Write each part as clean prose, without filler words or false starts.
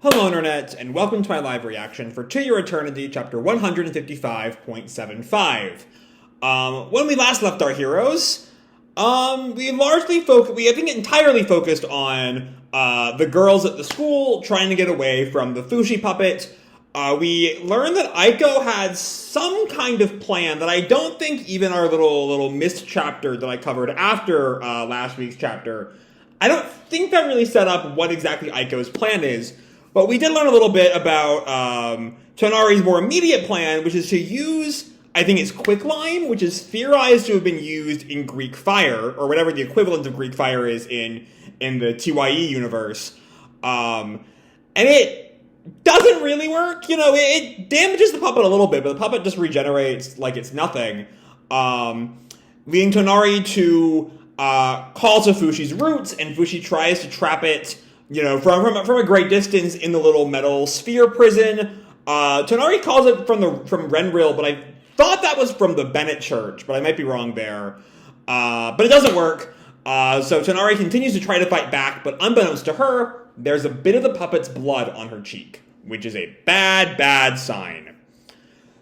Hello Internet, and welcome to my live reaction for To Your Eternity, chapter 155.75. When we last left our heroes, we entirely focused on the girls at the school trying to get away from the Fushi puppet. We learned that Aiko had some kind of plan that I don't think even our little missed chapter that I covered after last week's chapter, I don't think that really set up what exactly Aiko's plan is. But we did learn a little bit about Tonari's more immediate plan, which is to use, I think it's quicklime, which is theorized to have been used in Greek fire, or whatever the equivalent of Greek fire is in the TYE universe. And it doesn't really work. You know, it damages the puppet a little bit, but the puppet just regenerates like it's nothing. Leading Tonari to call to Fushi's roots, and Fushi tries to trap it, you know, from a great distance in the little metal sphere prison. Tonari calls it from Renril, but I thought that was from the Bennett Church, but I might be wrong there. But it doesn't work. So Tonari continues to try to fight back, but unbeknownst to her, there's a bit of the puppet's blood on her cheek, which is a bad, bad sign.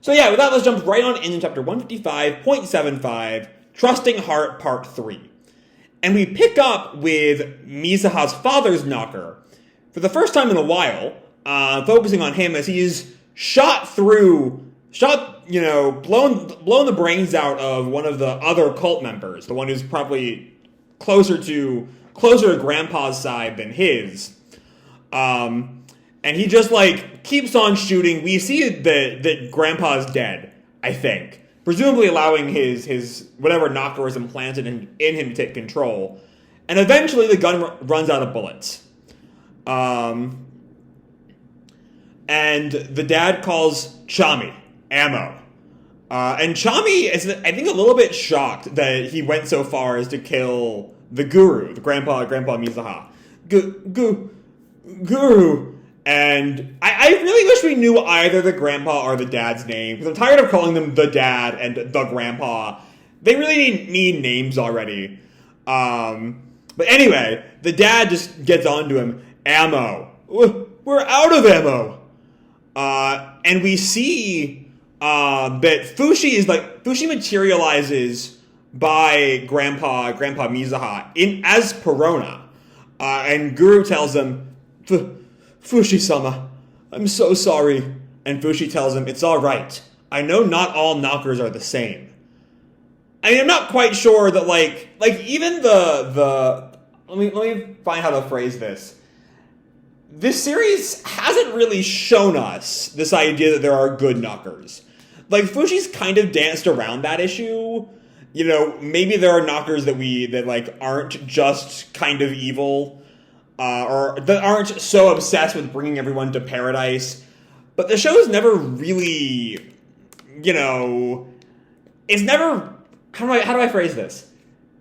So yeah, with that, let's jump right on into chapter 155.75, Trusting Heart, Part 3. And we pick up with Mizuha's father's knocker for the first time in a while, focusing on him as he's blown the brains out of one of the other cult members, the one who's probably closer to Grandpa's side than his. And he just, keeps on shooting. We see that Grandpa's dead, I think. Presumably allowing his whatever knocker was implanted in him to take control. And eventually the gun runs out of bullets. And the dad calls Chami, ammo. And Chami is, I think, a little bit shocked that he went so far as to kill the guru, the Grandpa Mizuha. Guru. And I really wish we knew either the grandpa or the dad's name, because I'm tired of calling them the dad and the grandpa. They really need names already. But anyway, the dad just gets onto him. Ammo. We're out of ammo. And we see that Fushi materializes by Grandpa Mizuha as Perona. And Guru tells him, Fushi-sama, I'm so sorry. And Fushi tells him, it's all right. I know not all knockers are the same. I mean, I'm not quite sure that, even let me find how to phrase this. This series hasn't really shown us this idea that there are good knockers. Fushi's kind of danced around that issue. You know, maybe there are knockers that aren't just kind of evil, or that aren't so obsessed with bringing everyone to paradise. But the show's never really, it's never, how do I phrase this?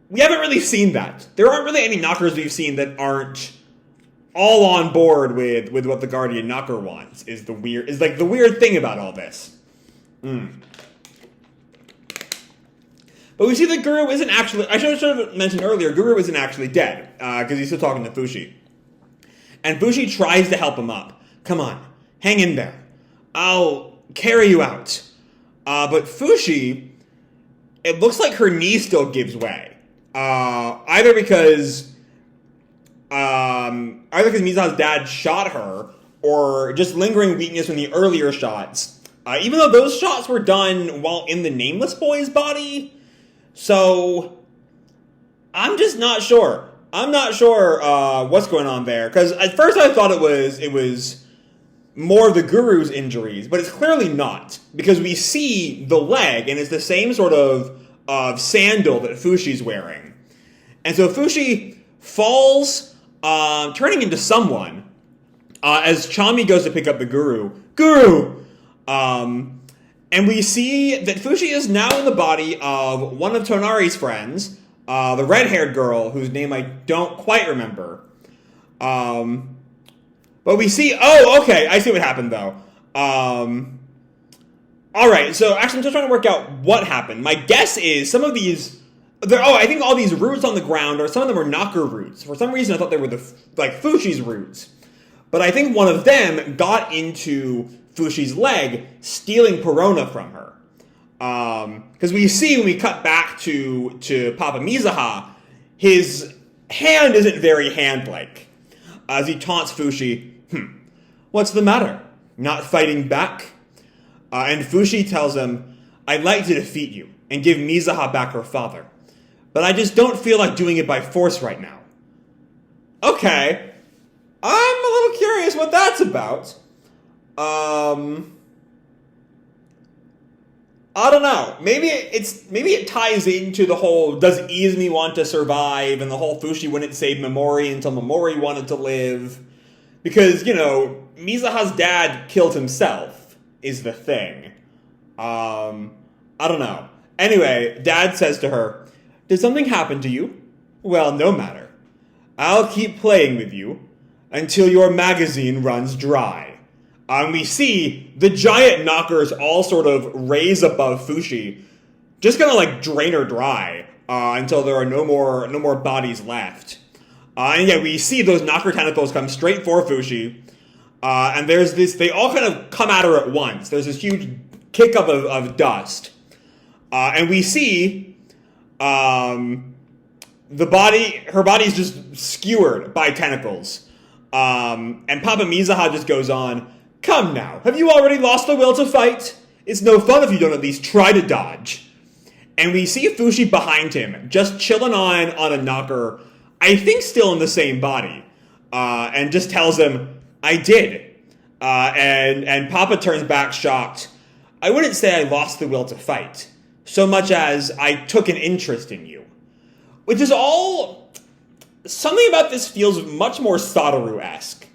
We haven't really seen that. There aren't really any knockers we've seen that aren't all on board with what the Guardian Knocker wants, is the weird thing about all this. But we see that Guru isn't actually, I should have mentioned earlier, Guru isn't actually dead, because he's still talking to Fushi. And Fushi tries to help him up. Come on, hang in there. I'll carry you out. But Fushi, it looks like her knee still gives way. Either because Mizuha's dad shot her, or just lingering weakness from the earlier shots. Even though those shots were done while in the Nameless Boy's body. So, I'm just not sure. I'm not sure what's going on there, because at first I thought it was more of the Guru's injuries, but it's clearly not, because we see the leg, and it's the same sort of sandal that Fushi's wearing. And so Fushi falls, turning into someone, as Chami goes to pick up the Guru. And we see that Fushi is now in the body of one of Tonari's friends, the red-haired girl, whose name I don't quite remember. But we see, okay, I see what happened, though. Alright, so actually I'm just trying to work out what happened. My guess is some of these, I think all these roots on the ground, or some of them are knocker roots. For some reason I thought they were Fushi's roots. but I think one of them got into Fushi's leg, stealing Perona from her. Because we see when we cut back to Papa Mizuha, his hand isn't very hand-like. As he taunts Fushi, what's the matter? Not fighting back? And Fushi tells him, I'd like to defeat you and give Mizuha back her father, but I just don't feel like doing it by force right now. Okay. I'm a little curious what that's about. I don't know. Maybe it ties into the whole does Izumi want to survive and the whole Fushi wouldn't save Memori until Memori wanted to live. Because, Mizuha's dad killed himself is the thing. I don't know. Anyway, Dad says to her, did something happen to you? Well, no matter. I'll keep playing with you until your magazine runs dry. And we see the giant knockers all sort of raise above Fushi, just gonna drain her dry until there are no more bodies left. And yeah, we see those knocker tentacles come straight for Fushi, and there's this. They all kind of come at her at once. There's this huge kick up of dust, and we see her body's just skewered by tentacles, and Papa Mizuha just goes on. Come now, have you already lost the will to fight? It's no fun if you don't at least try to dodge. And we see Fushi behind him, just chilling on a knocker, I think still in the same body, and just tells him, I did. And Papa turns back shocked. I wouldn't say I lost the will to fight, so much as I took an interest in you. Which is all... Something about this feels much more Satoru-esque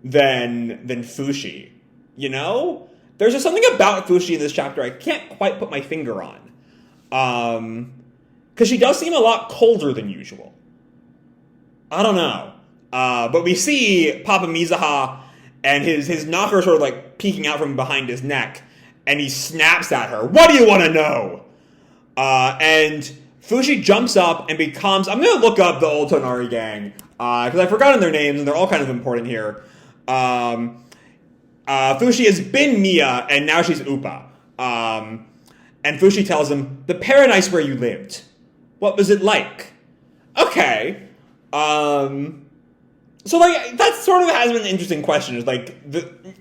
than Fushi. There's just something about Fushi in this chapter I can't quite put my finger on. Because she does seem a lot colder than usual. I don't know. But we see Papa Mizuha and his knocker sort of peeking out from behind his neck, and he snaps at her. What do you want to know? And Fushi jumps up and becomes... I'm going to look up the old Tonari gang, because I've forgotten their names, and they're all kind of important here. Fushi has been Mia, and now she's Upa. And Fushi tells him, the paradise where you lived. What was it like? Okay. So, that sort of has been an interesting question. It's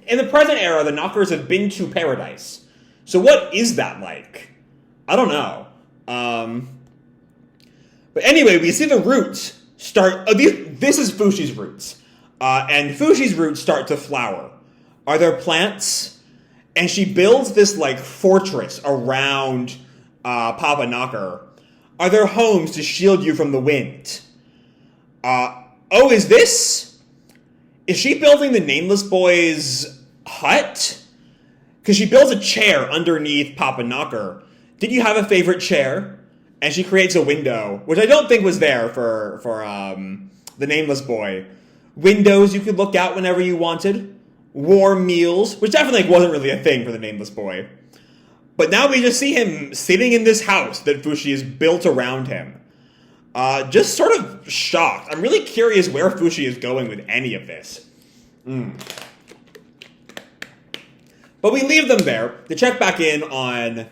in the present era, the knockers have been to paradise. So what is that like? I don't know. But anyway, we see the roots start... this is Fushi's roots. And Fushi's roots start to flower. Are there plants? And she builds this, fortress around Papa Knocker. Are there homes to shield you from the wind? Is she building the Nameless Boy's hut? Because she builds a chair underneath Papa Knocker. Did you have a favorite chair? And she creates a window, which I don't think was there for the Nameless Boy. Windows you could look out whenever you wanted. Warm meals, which definitely wasn't really a thing for the Nameless Boy. But now we just see him sitting in this house that Fushi has built around him. Just sort of shocked. I'm really curious where Fushi is going with any of this. But we leave them there to check back in on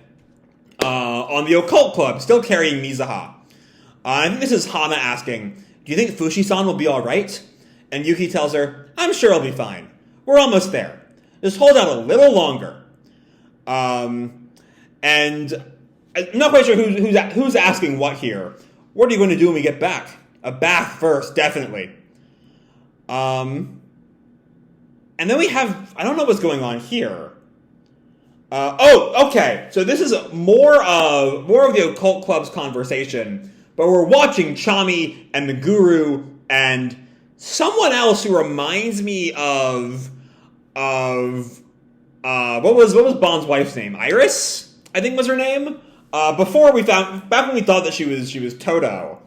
the Occult Club, still carrying Mizuha. I think this is Hana asking, do you think Fushi-san will be alright? And Yuki tells her, I'm sure he'll be fine. We're almost there. Just hold out a little longer. And I'm not quite sure who's asking what here. What are you going to do when we get back? A bath first, definitely. And then we have... I don't know what's going on here. Okay. So this is more of the Occult Club's conversation. But we're watching Chami and the Guru and someone else who reminds me of what was Bond's wife's name? Iris, I think was her name. Back when we thought that she was Toto.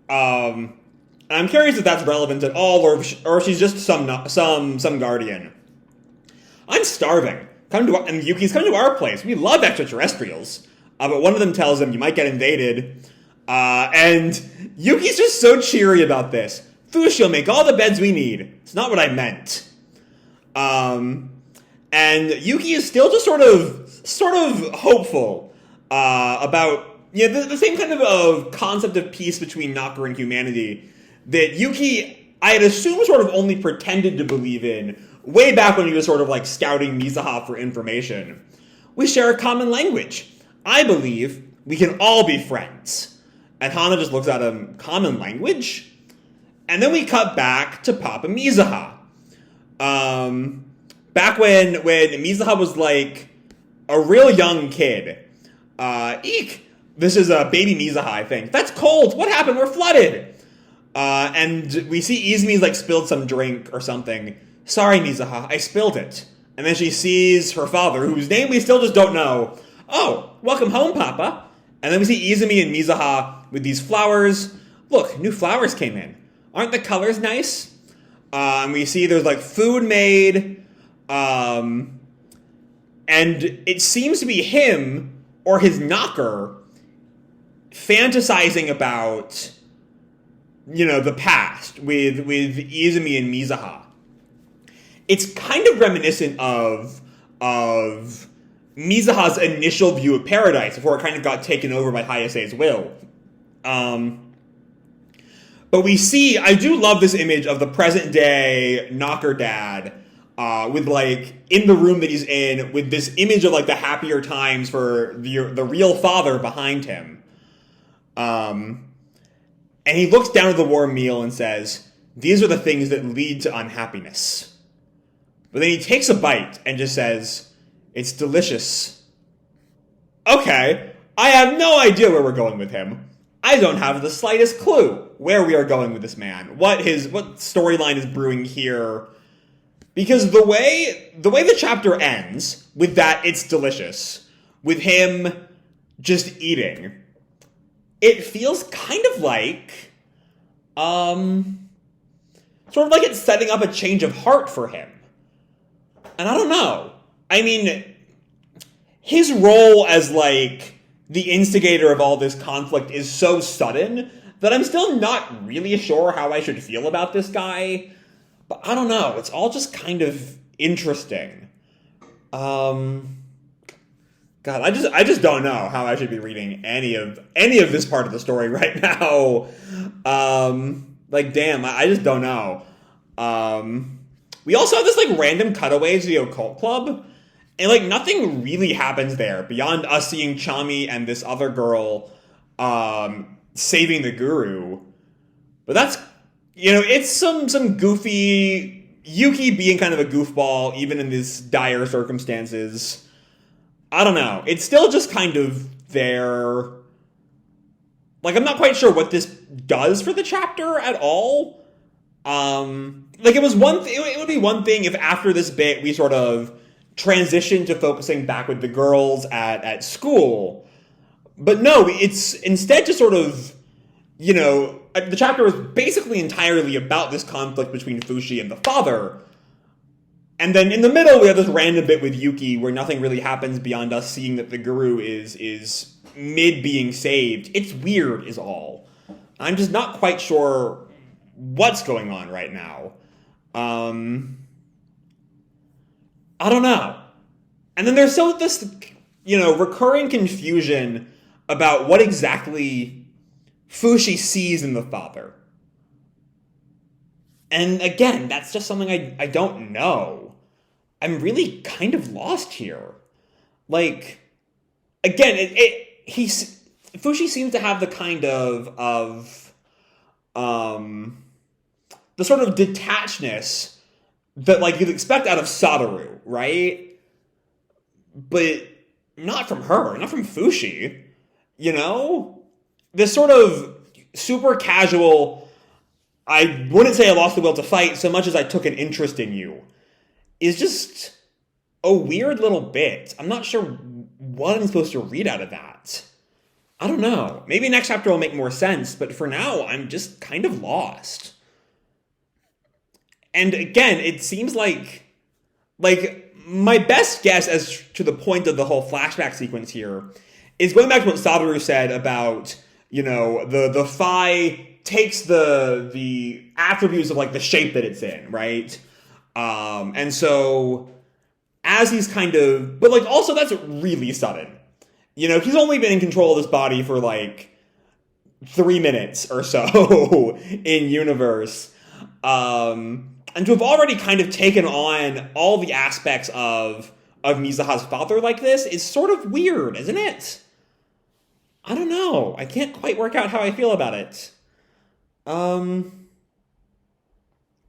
And I'm curious if that's relevant at all, or if she's just some guardian. I'm starving. And Yuki's coming to our place. We love extraterrestrials. But one of them tells him you might get invaded. And Yuki's just so cheery about this. Fushi will make all the beds we need. It's not what I meant. And Yuki is still just sort of hopeful about the same kind of concept of peace between Knocker and humanity that Yuki, I had assumed, sort of only pretended to believe in way back when he was sort of like scouting Mizuha for information. We share a common language. I believe we can all be friends. And Hana just looks at him, common language? And then we cut back to Papa Mizuha. Back when Mizuha was like a real young kid. Eek! This is a baby Mizuha, I think. That's cold! What happened? We're flooded! And we see Izumi's like spilled some drink or something. Sorry, Mizuha, I spilled it. And then she sees her father, whose name we still just don't know. Oh, welcome home, Papa. And then we see Izumi and Mizuha with these flowers. Look, new flowers came in. Aren't the colors nice? And we see there's like food made. And it seems to be him or his knocker fantasizing about, the past with Izumi and Mizuha. It's kind of reminiscent of Mizuha's initial view of paradise before it kind of got taken over by Hayase's will. But we see, I do love this image of the present day knocker dad with like in the room that he's in with this image of like the happier times for the real father behind him. And he looks down at the warm meal and says, these are the things that lead to unhappiness. But then he takes a bite and just says, it's delicious. Okay, I have no idea where we're going with him. I don't have the slightest clue where we are going with this man. What storyline is brewing here? Because the way the chapter ends with that it's delicious, with him just eating, it feels kind of like sort of like it's setting up a change of heart for him. And I don't know. I mean, his role as, like, the instigator of all this conflict is so sudden that I'm still not really sure how I should feel about this guy. But I don't know. It's all just kind of interesting. God, I just don't know how I should be reading any of this part of the story right now. Like, damn, I just don't know. We also have this, like, random cutaway to the occult club, and, like, nothing really happens there beyond us seeing Chami and this other girl, saving the guru. But that's, it's some goofy, Yuki being kind of a goofball, even in these dire circumstances. I don't know. It's still just kind of there. Like, I'm not quite sure what this does for the chapter at all. Like, it would be one thing if after this bit we sort of transition to focusing back with the girls at school. But no, it's instead just sort of, the chapter is basically entirely about this conflict between Fushi and the father. And then in the middle we have this random bit with Yuki where nothing really happens beyond us seeing that the guru is mid being saved. It's weird is all. I'm just not quite sure what's going on right now. I don't know. And then there's still this, recurring confusion about what exactly Fushi sees in the father. And again, that's just something I don't know. I'm really kind of lost here. Like, again, Fushi seems to have the kind of the sort of detachedness that, like, you'd expect out of Satoru, right? But not from her, not from Fushi, This sort of super casual, I wouldn't say I lost the will to fight so much as I took an interest in you, is just a weird little bit. I'm not sure what I'm supposed to read out of that. I don't know. Maybe next chapter will make more sense, but for now, I'm just kind of lost. And again, it seems like my best guess as to the point of the whole flashback sequence here is going back to what Satoru said about, the Phi takes the attributes of like the shape that it's in, right? And so as he's kind of, but like also that's really sudden. You know, he's only been in control of this body for like 3 minutes or so in universe. And to have already kind of taken on all the aspects of Mizuha's father like this is sort of weird, isn't it? I don't know. I can't quite work out how I feel about it. I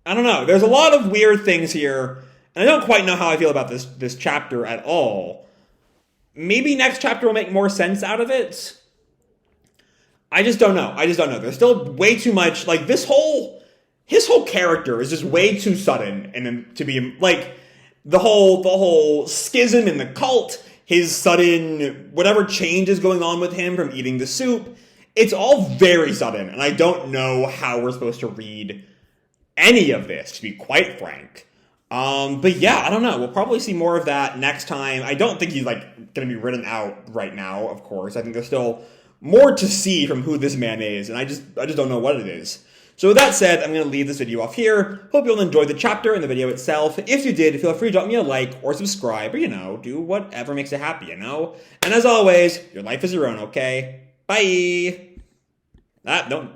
don't know. There's a lot of weird things here, and I don't quite know how I feel about this chapter at all. Maybe next chapter will make more sense out of it. I just don't know. There's still way too much, like, his whole character is just way too sudden, and then to be, like, the whole schism in the cult, his sudden, whatever change is going on with him from eating the soup, it's all very sudden, and I don't know how we're supposed to read any of this, to be quite frank. But yeah, I don't know. We'll probably see more of that next time. I don't think he's, like, gonna be written out right now, of course. I think there's still more to see from who this man is, and I just don't know what it is. So with that said, I'm going to leave this video off here. Hope you'll enjoy the chapter and the video itself. If you did, feel free to drop me a like or subscribe, or, you know, do whatever makes you happy, you know? And as always, your life is your own, okay? Bye! Don't